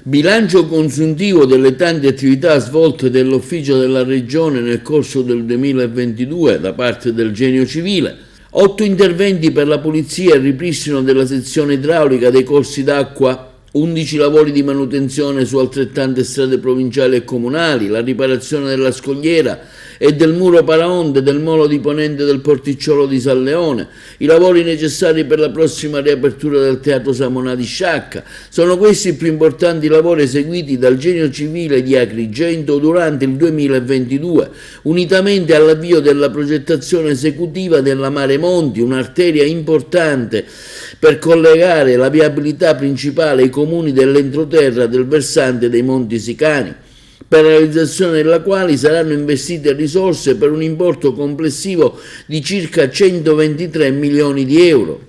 Bilancio consuntivo delle tante attività svolte dall'Ufficio della Regione nel corso del 2022 da parte del Genio Civile. 8 interventi per la pulizia e il ripristino della sezione idraulica dei corsi d'acqua, 11 lavori di manutenzione su altrettante strade provinciali e comunali, la riparazione della scogliera e del muro paraonde del molo di ponente del porticciolo di San Leone, i lavori necessari per la prossima riapertura del Teatro Samonà di Sciacca. Sono questi i più importanti lavori eseguiti dal Genio Civile di Agrigento durante il 2022, unitamente all'avvio della progettazione esecutiva della Mare Monti, un'arteria importante per collegare la viabilità principale ai comuni dell'entroterra del versante dei Monti Sicani, per la realizzazione della quale saranno investite risorse per un importo complessivo di circa 123 milioni di euro.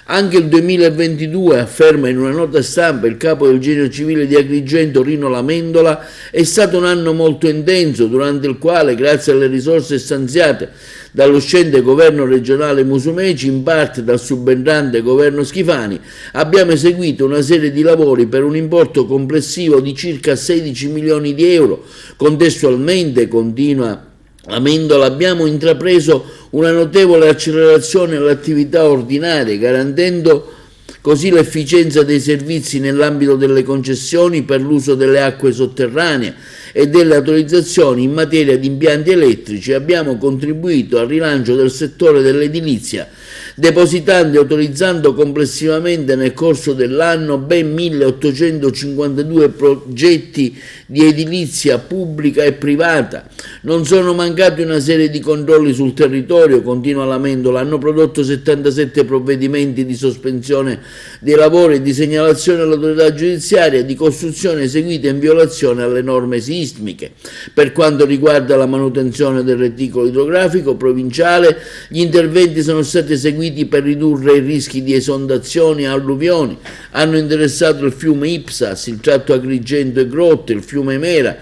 Anche il 2022, afferma in una nota stampa il capo del Genio Civile di Agrigento Rino Lamendola, è stato un anno molto intenso, durante il quale, grazie alle risorse stanziate dall'uscente governo regionale Musumeci, in parte dal subentrante governo Schifani, abbiamo eseguito una serie di lavori per un importo complessivo di circa 16 milioni di euro. Contestualmente, continua Amendola, abbiamo intrapreso una notevole accelerazione all'attività ordinaria, garantendo così l'efficienza dei servizi nell'ambito delle concessioni per l'uso delle acque sotterranee e delle autorizzazioni in materia di impianti elettrici. Abbiamo contribuito al rilancio del settore dell'edilizia, depositando e autorizzando complessivamente nel corso dell'anno ben 1852 progetti di edilizia pubblica e privata. Non sono mancati una serie di controlli sul territorio, continua Lamendola, hanno prodotto 77 provvedimenti di sospensione dei lavori e di segnalazione all'autorità giudiziaria di costruzione eseguite in violazione alle norme sismiche. Per quanto riguarda la manutenzione del reticolo idrografico provinciale, gli interventi sono stati eseguiti per ridurre i rischi di esondazioni e alluvioni. Hanno interessato il fiume Ipsas, il tratto Agrigento e Grotte, il fiume Mera,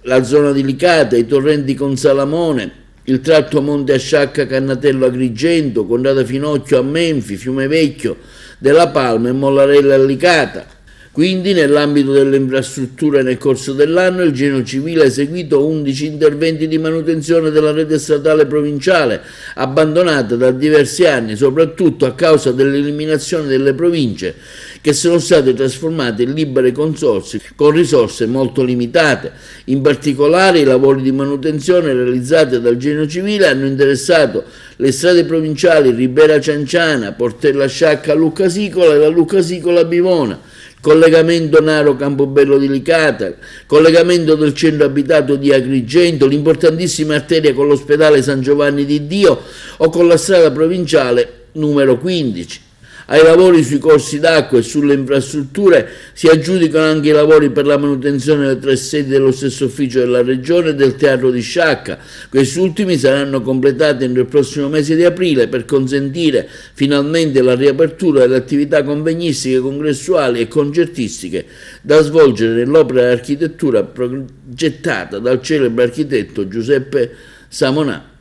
la zona di Licata, i torrenti Consalamone, il tratto Monte Asciacca Cannatello Agrigento, Contrada Finocchio a Menfi, Fiume Vecchio della Palma e Mollarella a Licata. Quindi, nell'ambito delle infrastrutture nel corso dell'anno, il Genio Civile ha eseguito 11 interventi di manutenzione della rete statale provinciale, abbandonata da diversi anni, soprattutto a causa dell'eliminazione delle province, che sono state trasformate in liberi consorzi con risorse molto limitate. In particolare, i lavori di manutenzione realizzati dal Genio Civile hanno interessato le strade provinciali Ribera Cianciana, Portella Sciacca Lucasicola e la Lucasicola Bivona, collegamento Naro Campobello di Licata, collegamento del centro abitato di Agrigento, l'importantissima arteria con l'ospedale San Giovanni di Dio o con la strada provinciale numero 15. Ai lavori sui corsi d'acqua e sulle infrastrutture si aggiudicano anche i lavori per la manutenzione delle 3 sedi dello stesso ufficio della Regione e del Teatro di Sciacca. Questi ultimi saranno completati entro il prossimo mese di aprile per consentire finalmente la riapertura delle attività convegnistiche, congressuali e concertistiche da svolgere nell'opera di architettura progettata dal celebre architetto Giuseppe Samonà.